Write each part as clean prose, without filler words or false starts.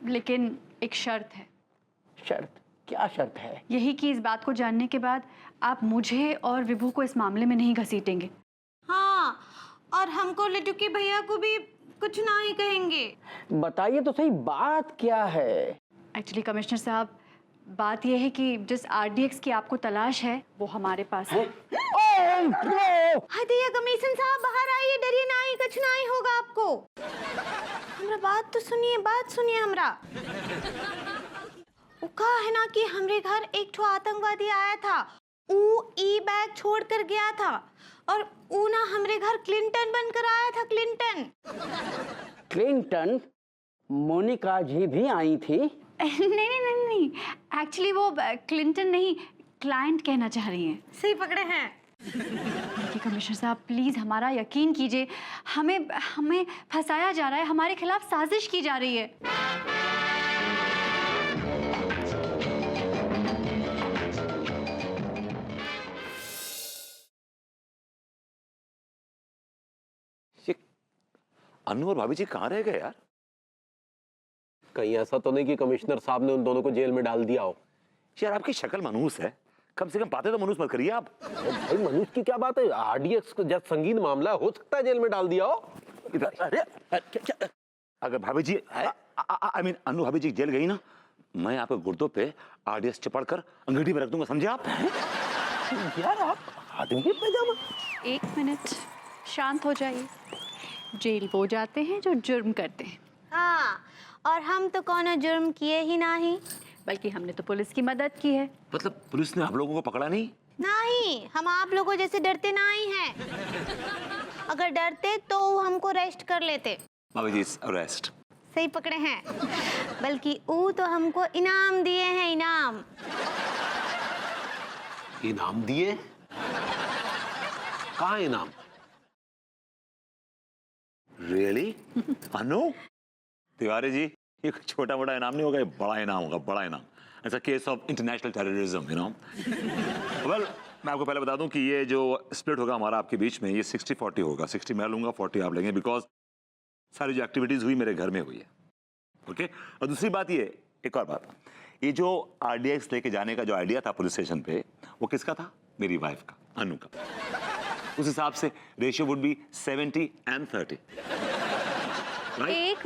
लेकिन एक शर्त है। शर्त? क्या शर्त है? यही कि इस बात को जानने के बाद आप मुझे और विभू को इस मामले में नहीं घसीटेंगे। हाँ, और हमको लिट्टू के भैया को भी कुछ ना ही कहेंगे। बताइए तो सही, बात क्या है? एक्चुअली कमिश्नर साहब, बात यह है कि जिस आरडीएक्स की आपको तलाश है वो हमारे पास है। हदिया कमिश्नर साहब बाहर आइए, डरिए ना ही, कुछ ना ही होगा आपको। हमरा बात तो सुनिए, बात सुनिए हमरा। वो कहा है ना कि हमरे घर एक ठो आतंकवादी आया था, ऊ ई बैग छोड़ कर गया था, और ऊ ना हमरे घर क्लिंटन बनकर आया था, क्लिंटन। क्लिंटन? मोनिका जी भी आई थी? नहीं, एक्चुअली वो क्लिंटन नहीं, क्लाइंट कहना चाह रही हैं। सही पकड़े हैं। देखिए कमिश्नर साहब, प्लीज हमारा यकीन कीजिए, हमें फंसाया जा रहा है, हमारे खिलाफ साजिश की जा रही है। अनु और भाभी जी कहाँ रह गए यार? कहीं ऐसा तो नहीं कि कमिश्नर साहब ने उन दोनों को जेल में डाल दिया हो? यार आपकी शक्ल मनहूस है, कम से कम बातें तो मनहूस मत करिए आप। भाई मनहूस की क्या बात है? आरडीएक्स को जब संगीन मामला हो सकता है जेल में डाल दिया हो। अरे क्या? अगर भाभी जी आई मीन अनु भाभी जी जेल गई ना, मैं आपके गुर्दों पे आरडीएक्स चिपड़ कर अंगीठी में रख दूंगा, समझे आप? यार आप आदमी पैजामा। एक मिनट, शांत हो जाइए। जेल वो जाते हैं जो जुर्म करते हैं। हाँ, और हम तो कोनो जुर्म किए ही नहीं, बल्कि हमने तो पुलिस की मदद की है। मतलब पुलिस ने आप लोगों को पकड़ा नहीं? नहीं, हम आप लोगों जैसे डरते नहीं हैं। अगर डरते तो वो हमको अरेस्ट कर लेते। भाभी जी अरेस्ट? सही पकड़े हैं, बल्कि वो तो हमको इनाम दिए हैं, इनाम। इनाम दिए? कहाँ इनाम? रियली? अनु तिवारी जी, ये छोटा मोटा इनाम नहीं होगा, ये बड़ा इनाम होगा, बड़ा इनाम। ऐसा case of international terrorism, you know. Well, मैं आपको पहले बता दूं कि ये जो स्प्लिट होगा हमारा आपके बीच में, ये 60-40 होगा। 60 मैं लूंगा, 40 आप लेंगे, बिकॉज सारी जो एक्टिविटीज हुई मेरे घर में हुई है। ओके? और दूसरी बात ये, एक और बात, ये जो आरडीएक्स लेके जाने का जो आइडिया था पुलिस स्टेशन पे, वो किसका था? मेरी वाइफ का, अनु का। उस हिसाब से रेशियो वुड बी 70-30। एक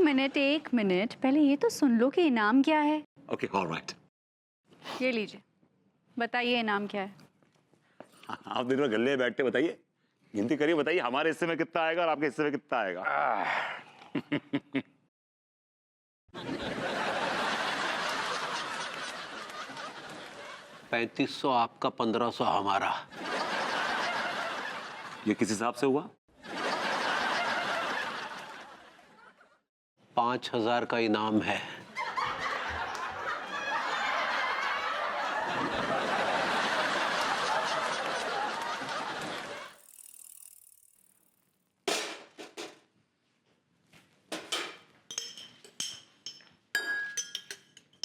मिनट, पहले ये तो सुन लो कि इनाम क्या है। Okay, alright. ये लीजिए, बताइए इनाम क्या है। आप दिन में गले बैठते बताइए, गिनती करिए, बताइए हमारे हिस्से में कितना आएगा और आपके हिस्से में कितना आएगा। 3500 आपका, 1500 हमारा। ये किस हिसाब से हुआ? 5000 का इनाम है।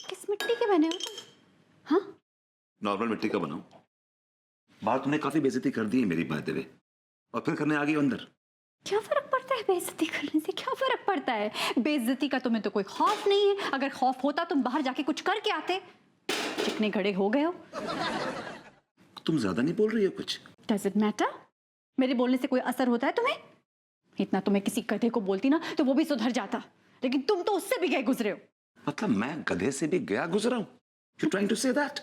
किस मिट्टी के बने हो तुम? हाँ, नॉर्मल मिट्टी का बनाऊं? बाहर तुमने काफी बेइज्जती कर दी है मेरी, बाय द वे, और फिर करने आ गई अंदर। क्या फर्क पड़ता है बेइज्जती करने से? क्या फर्क पड़ता है? बेइज्जती का तुम्हें तो कोई खौफ नहीं है। अगर खौफ होता तुम बाहर जाके कुछ करके आते। चिकने खड़े हो गए हो। तुम ज्यादा नहीं बोल रही हो कुछ? Does it matter? मेरे बोलने से कोई असर होता है तुम्हें? इतना तो मैं किसी गधे को बोलती ना तो वो भी सुधर जाता, लेकिन तुम तो उससे भी गए गुजरे हो। मतलब मैं गधे से भी गया गुजरा हूं? You trying to say that?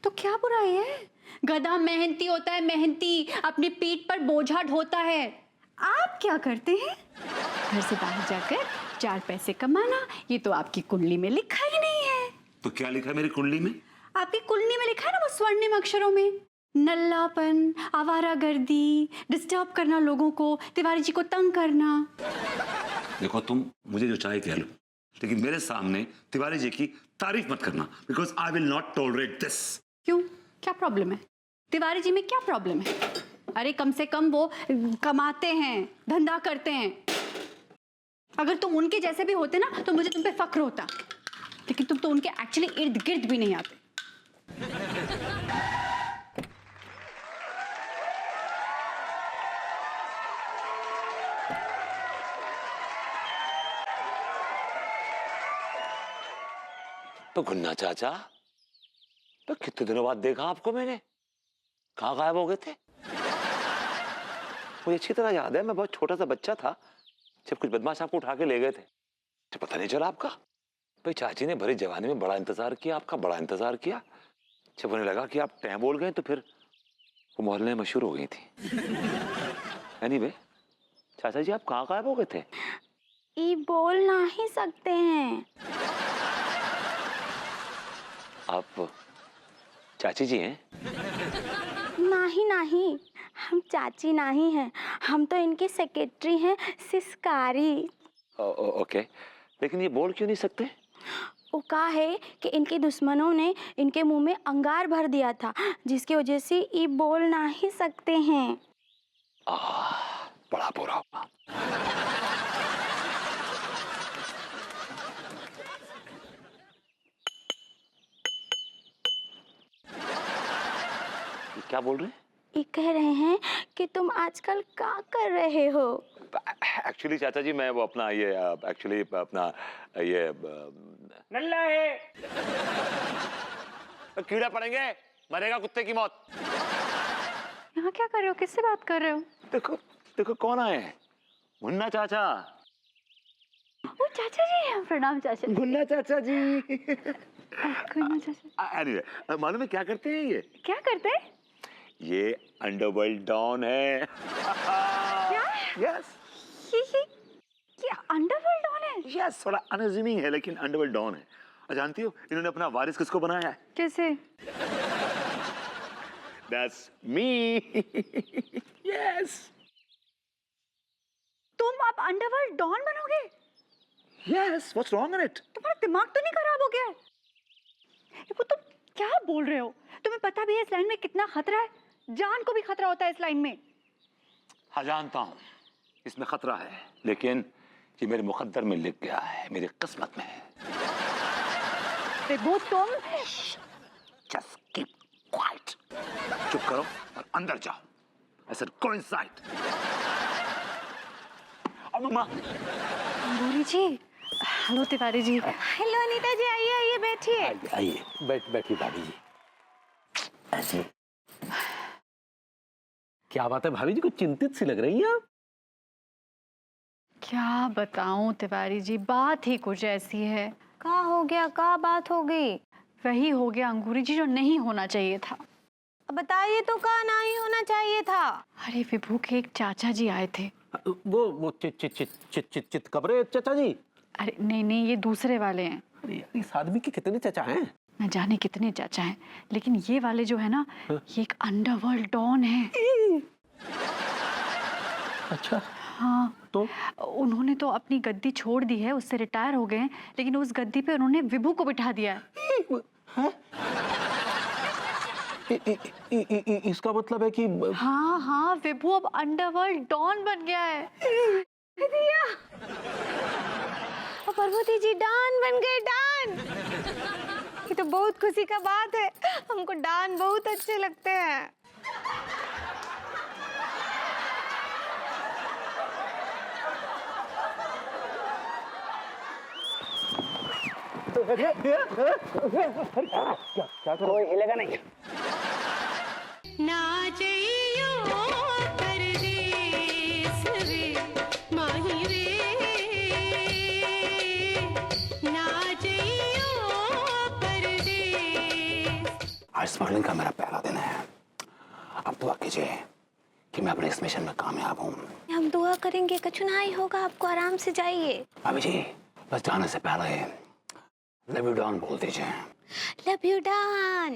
तो क्या बुराई है? गधा मेहनती होता है, मेहनती, अपनी पीठ पर बोझा ढोता है। आप क्या करते हैं? घर से बाहर जाकर 4 पैसे कमाना, ये तो आपकी कुंडली में लिखा ही नहीं है। तो क्या लिखा है मेरी कुंडली में? आपकी कुंडली में लिखा है ना वो स्वर्णिम अक्षरों में, नल्लापन, आवारागर्दी, डिस्टर्ब करना लोगों को, तिवारी जी को तंग करना। देखो तुम मुझे जो चाहे कह लो, लेकिन मेरे सामने तिवारी जी की तारीफ मत करना, because I will not tolerate this. क्यों? क्या प्रॉब्लम है? तिवारी जी में क्या प्रॉब्लम है? अरे कम से कम वो कमाते हैं, धंधा करते हैं। अगर तुम उनके जैसे भी होते ना तो मुझे तुम पे फक्र होता, लेकिन तुम तो उनके एक्चुअली इर्द गिर्द भी नहीं आते। तो गुन्ना चाचा, तो कितने दिनों बाद देखा आपको मैंने, कहाँ गायब हो गए थे? मुझे अच्छी तरह याद है, मैं बहुत छोटा सा बच्चा था जब कुछ बदमाश आपको उठा के ले गए थे। तो पता नहीं चला आपका। भाई चाची ने भरी जवानी में बड़ा इंतजार किया आपका, बड़ा इंतजार किया। जब उन्हें लगा कि आप टैं बोल गए तो फिर वो मोहल्ले में मशहूर हो गई थी। एनीवे, चाचा जी आप कहाँ गायब हो गए थे? ये बोल नहीं सकते हैं। आप चाची जी हैं? नहीं नहीं, हम चाची नहीं हैं, हम तो इनके सेक्रेटरी हैं, सिस्कारी। ओके, लेकिन ये बोल क्यों नहीं सकते? वो कहा है कि इनके दुश्मनों ने इनके मुंह में अंगार भर दिया था, जिसकी वजह से ये बोल नहीं सकते हैं। बड़ा बुरा हुआ। क्या बोल रहे हैं? ये कह रहे हैं कि तुम आजकल क्या कर रहे हो? एक्चुअली चाचा जी मैं वो अपना ये एक्चुअली अपना ये नल्ला है। कीड़ा पड़ेंगे, मरेगा कुत्ते की मौत। यहाँ क्या कर रहे हो, किससे बात कर रहे हो? देखो देखो कौन आए हैं, मुन्ना चाचा। वो चाचा जी हैं। प्रणाम चाचा। गुन्ना चाचा जी। गुन्ना चाचा एनीवे, मालूम है क्या करते हैं ये? क्या करते हैं? ये अंडरवर्ल्ड डॉन है। यस ये अंडरवर्ल्ड डॉन है? यस, थोड़ा अनअज्यूमिंग है लेकिन अंडरवर्ल्ड डॉन है। और जानती हो इन्होंने अपना वारिस किसको बनाया है? कैसे? That's me. Yes. तुम अब अंडरवर्ल्ड डॉन बनोगे? Yes. What's wrong in it? तुम्हारा दिमाग तो नहीं खराब हो गया है? वो तुम क्या बोल रहे हो? तुम्हें पता भी है इस लाइन में कितना खतरा है? जान को भी खतरा होता है इस लाइन में। हाँ जानता हूँ इसमें खतरा है, लेकिन ये मेरे मुकद्दर में लिख गया है, मेरी किस्मत में है। विभू तुम Just keep quiet. चुप करो और अंदर जाओ। I said go inside. और मम्मा। अंगूरी जी, हेलो तिवारी जी। हेलो अनीता जी, आइए आइए बैठिए। आइए बैठिए भाभी जी। ऐसे क्या बात है भाभी जी, कुछ चिंतित सी लग रही हैं आप? क्या बताऊं तिवारी जी, बात ही कुछ ऐसी है। क्या हो गया, क्या बात हो गई? वही हो गया अंगूरी जी जो नहीं होना चाहिए था। अब बताइए तो, क्या नहीं होना चाहिए था? अरे विभू के एक चाचा जी आए थे। वो चित कब्रे चाचा जी। अरे नहीं, ये दूसरे वाले हैं। अरे यार, इस आदमी के कितने चाचा हैं? न जाने कितने चाचा हैं, लेकिन ये वाले जो है ना, ये एक अंडरवर्ल्ड डॉन है। अच्छा हाँ, तो उन्होंने तो अपनी गद्दी छोड़ दी है, उससे रिटायर हो गए हैं, लेकिन उस गद्दी पे उन्होंने विभू को बिठा दिया है। इसका मतलब है कि हाँ, विभू अब अंडरवर्ल्ड डॉन बन गया है। और पार्वती जी डॉन बन गए, डॉन। ये तो बहुत खुशी का बात है, हमको डॉन बहुत अच्छे लगते हैं। क्या कोई हिलेगा नहीं। ना जइयो परदेस रे माही रे, ना जइयो परदेस। आज स्मगलिंग का मेरा पहला दिन है। अब दुआ कीजिए कि मैं अपने इस मिशन में कामयाब हूँ। हम दुआ करेंगे, कुछ नहीं होगा, आपको आराम से जाइए। भाभी जी बस जाने से पहले लव यू डॉन बोल दीजिए। Love you don.